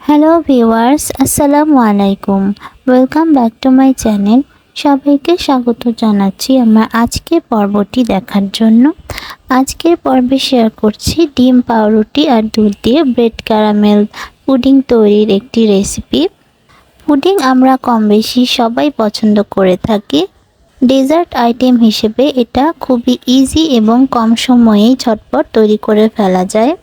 Hello viewers, আসসালামু আলাইকুম। Welcome back to my channel. সবাইকে স্বাগত জানাচ্ছি আমার আজকের পর্বটি দেখার জন্য। আজকের পর্বে শেয়ার করছি ডিম, পাউরুটি আর দুধ দিয়ে ব্রেড ক্যারামেল পুডিং তৈরির একটি রেসিপি। পুডিং আমরা কম বেশি সবাই পছন্দ করে থাকি। ডেজার্ট আইটেম হিসেবে এটা খুবই ইজি এবং কম সময়েই ঝটপট তৈরি করে ফেলা যায়।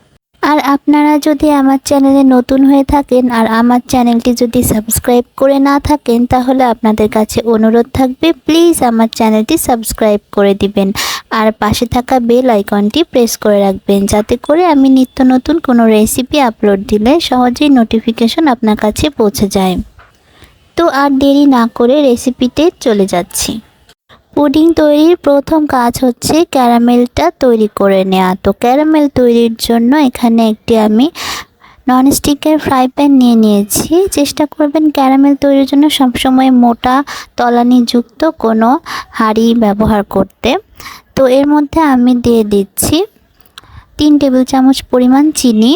আর আপনারা যদি আমার চ্যানেলে নতুন হয়ে থাকেন আর আমার চ্যানেলটি যদি সাবস্ক্রাইব করে না থাকেন, তাহলে আপনাদের কাছে অনুরোধ থাকবে প্লিজ আমার চ্যানেলটি সাবস্ক্রাইব করে দিবেন আর পাশে থাকা বেল আইকনটি প্রেস করে রাখবেন, যাতে করে আমি নিত্য নতুন কোনো রেসিপি আপলোড দিলে সহজেই নোটিফিকেশন আপনার কাছে পৌঁছে যায়। তো আর দেরি না করে রেসিপিতে চলে যাচ্ছি। পুডিং তৈরির প্রথম কাজ হচ্ছে ক্যারামেলটা তৈরি করে নেওয়া। তো ক্যারামেল তৈরির জন্য এখানে একটি আমি ননস্টিকের ফ্রাই প্যান নিয়ে নিয়েছি। চেষ্টা করবেন ক্যারামেল তৈরির জন্য সবসময় মোটা তলানিযুক্ত কোনো হাঁড়ি ব্যবহার করতে। তো এর মধ্যে আমি দিয়ে দিচ্ছি 3 টেবিল চামচ পরিমাণ চিনি।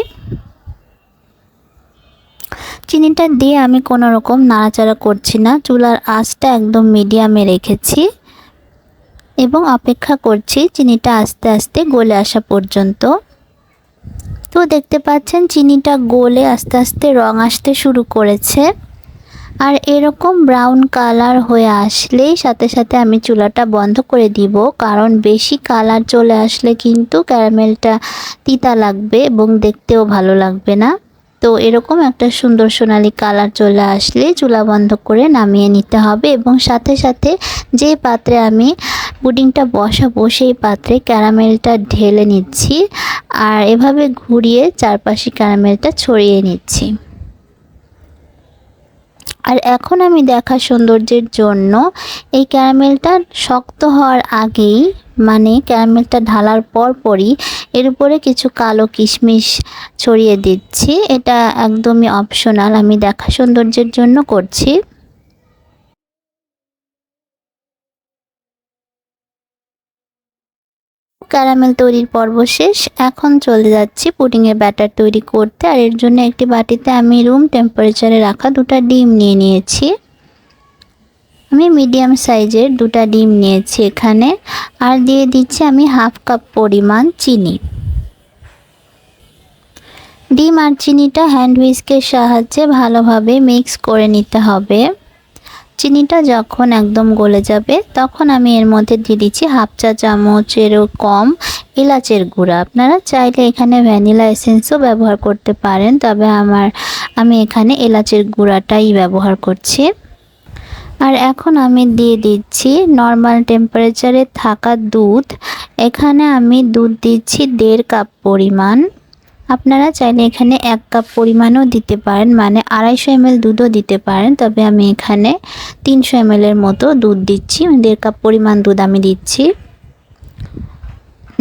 চিনিটা দিয়ে আমি কোনো রকম নাড়াচাড়া করছি না, চুলার আঁচটা একদম মিডিয়ামে রেখেছি এবং অপেক্ষা করছি চিনিটা আস্তে আস্তে গলে আসা পর্যন্ত। তো দেখতে পাচ্ছেন চিনিটা গলে আস্তে আস্তে রং আসতে শুরু করেছে। আর এরকম ব্রাউন কালার হয়ে আসলেই সাথে সাথে আমি চুলাটা বন্ধ করে দিব, কারণ বেশি কালার চলে আসলে কিন্তু ক্যারামেলটা তিতা লাগবে এবং দেখতেও ভালো লাগবে না। তো এরকম একটা সুন্দর সোনালি কালার চলে আসলে চুলা বন্ধ করে নামিয়ে নিতে হবে এবং সাথে সাথে যে পাত্রে আমি পুডিংটা বসাবো সেই পাত্রে ক্যারামেলটা ঢেলে নিচ্ছি আর এভাবে ঘুরিয়ে চারপাশে ক্যারামেলটা ছড়িয়ে নিচ্ছি। আর এখন আমি দেখা সৌন্দর্যের জন্য এই ক্যারামেলটা শক্ত হওয়ার আগেই, মানে ক্যারামেলটা ঢালার পরপরই এর উপরে কিছু কালো কিশমিশ ছড়িয়ে দিচ্ছি। এটা একদমই অপশনাল, আমি দেখা সৌন্দর্যের জন্য করছি। ক্যারামেল তৈরির পর্ব শেষ। এখন চলে যাচ্ছি পুডিংয়ের ব্যাটার তৈরি করতে। আর এর জন্য একটি বাটিতে আমি রুম টেম্পারেচারে রাখা 2টা ডিম নিয়ে নিয়েছি। আমি মিডিয়াম সাইজের 2টা ডিম নিয়েছি এখানে। আর দিয়ে দিচ্ছি আমি হাফ কাপ পরিমাণ চিনি। ডিম আর চিনিটা হ্যান্ড হুইস্কের সাহায্যে ভালোভাবে মিক্স করে নিতে হবে। চিনিটা যখন একদম গলে যাবে তখন আমি এর মধ্যে দিয়ে দিচ্ছি হাফ চা চামচেরও কম এলাচের গুঁড়া। আপনারা চাইলে এখানে ভ্যানিলা এসেন্সও ব্যবহার করতে পারেন, তবে আমি এখানে এলাচের গুঁড়াটাই ব্যবহার করছি। আর এখন আমি দিয়ে দিচ্ছি নর্মাল টেম্পারেচারে থাকা দুধ। এখানে আমি দুধ দিচ্ছি 1.5 কাপ পরিমাণ। আপনারা চাইলে এখানে 1 কাপ পরিমাণও দিতে পারেন, মানে 250 ml দুধও দিতে পারেন, তবে আমি এখানে 300 ml এর মতো দুধ দিচ্ছি। 1.5 কাপ পরিমাণ দুধ আমি দিচ্ছি।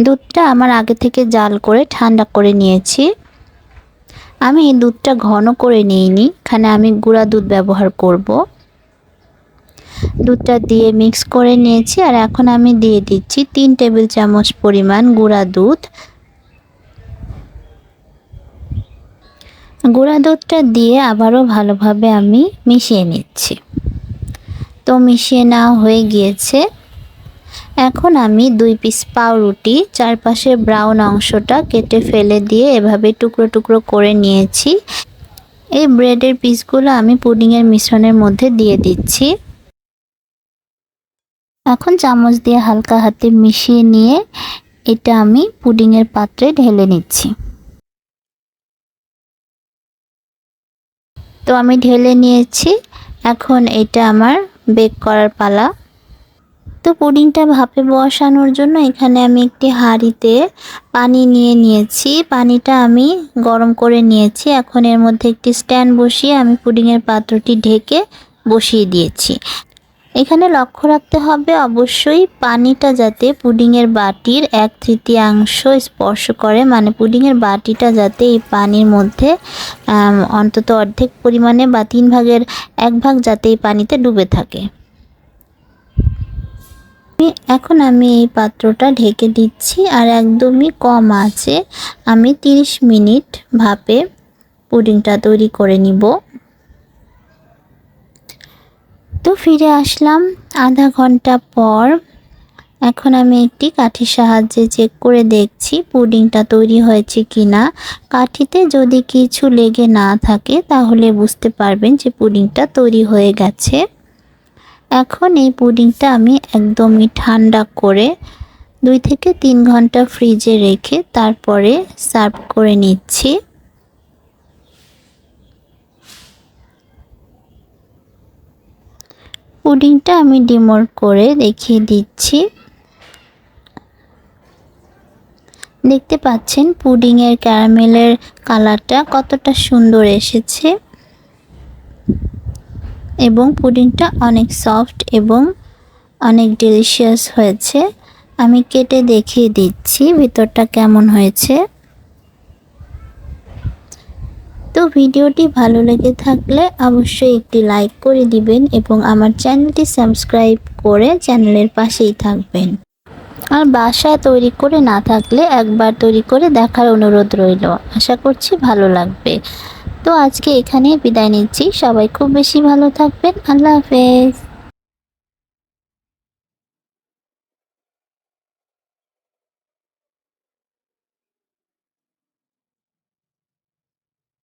দুধটা আমার আগে থেকে জাল করে ঠান্ডা করে নিয়েছি। আমি এই দুধটা ঘন করে নিইনি, এখানে আমি গুঁড়া দুধ ব্যবহার করব। দুধটা দিয়ে মিক্স করে নিয়েছি আর এখন আমি দিয়ে দিচ্ছি 3 টেবিল চামচ পরিমাণ গুঁড়া দুধ। গুঁড়া দুধটা দিয়ে আবারও ভালোভাবে আমি মিশিয়ে নিচ্ছি। তো মিশিয়ে নেওয়া হয়ে গিয়েছে। এখন আমি 2 পিস পাউরুটি চারপাশে ব্রাউন অংশটা কেটে ফেলে দিয়ে এভাবে টুকরো টুকরো করে নিয়েছি। এই ব্রেডের পিসগুলো আমি পুডিংয়ের মিশ্রণের মধ্যে দিয়ে দিচ্ছি। এখন চামচ দিয়ে হালকা হাতে মিশিয়ে নিয়ে এটা আমি পুডিংয়ের পাত্রে ঢেলে নিচ্ছি। তো আমি ঢেলে নিয়েছি। এখন এটা আমার বেক করার পালা। তো পুডিংটা ভাপে বসানোর জন্য এখানে আমি একটি হাঁড়িতে পানি নিয়ে নিয়েছি। পানিটা আমি গরম করে নিয়েছি। এখন এর মধ্যে একটি স্ট্যান্ড বসিয়ে আমি পুডিংয়ের পাত্রটি ঢেকে বসিয়ে দিয়েছি। এখানে লক্ষ্য রাখতে হবে অবশ্যই পানিটা যাতে পুডিংয়ের বাটির 1/3 স্পর্শ করে, মানে পুডিংয়ের বাটিটা যাতে এই পানির মধ্যে অন্তত অর্ধেক পরিমাণে বা 3 ভাগের 1 ভাগ যাতে এই পানিতে ডুবে থাকে। এখন আমি এই পাত্রটা ঢেকে দিচ্ছি আর একদমই কম আঁচে আমি 30 মিনিট ভাপে পুডিংটা তৈরি করে নিব। তো ফিরে আসলাম আধা ঘন্টা পর। এখন আমি একটি কাঠির সাহায্যে চেক করে দেখছি পুডিংটা তৈরি হয়েছে কিনা। কাঠিতে যদি কিছু লেগে না থাকে তাহলে বুঝতে পারবেন যে পুডিংটা তৈরি হয়ে গেছে। এখন এই পুডিংটা আমি একদমই ঠান্ডা করে 2 থেকে 3 ঘন্টা ফ্রিজে রেখে তারপরে সার্ভ করে নিচ্ছি। পুডিংটা আমি ডিমোল্ড করে দেখিয়ে দিচ্ছি। দেখতে পাচ্ছেন পুডিংয়ের ক্যারামেলের কালারটা কতটা সুন্দর এসেছে এবং পুডিংটা অনেক সফট এবং অনেক ডেলিশিয়াস হয়েছে। আমি কেটে দেখিয়ে দিচ্ছি ভিতরটা কেমন হয়েছে। তো ভিডিওটি ভালো লেগে থাকলে অবশ্যই একটি লাইক করে দিবেন এবং আমার চ্যানেলটি সাবস্ক্রাইব করে চ্যানেলের পাশেই থাকবেন। আর বাসায় তৈরি করে না থাকলে একবার তৈরি করে দেখার অনুরোধ রইল। আশা করছি ভালো লাগবে। তো আজকে এখানেই বিদায় নিচ্ছি। সবাই খুব বেশি ভালো থাকবেন। আল্লাহ হাফেজ।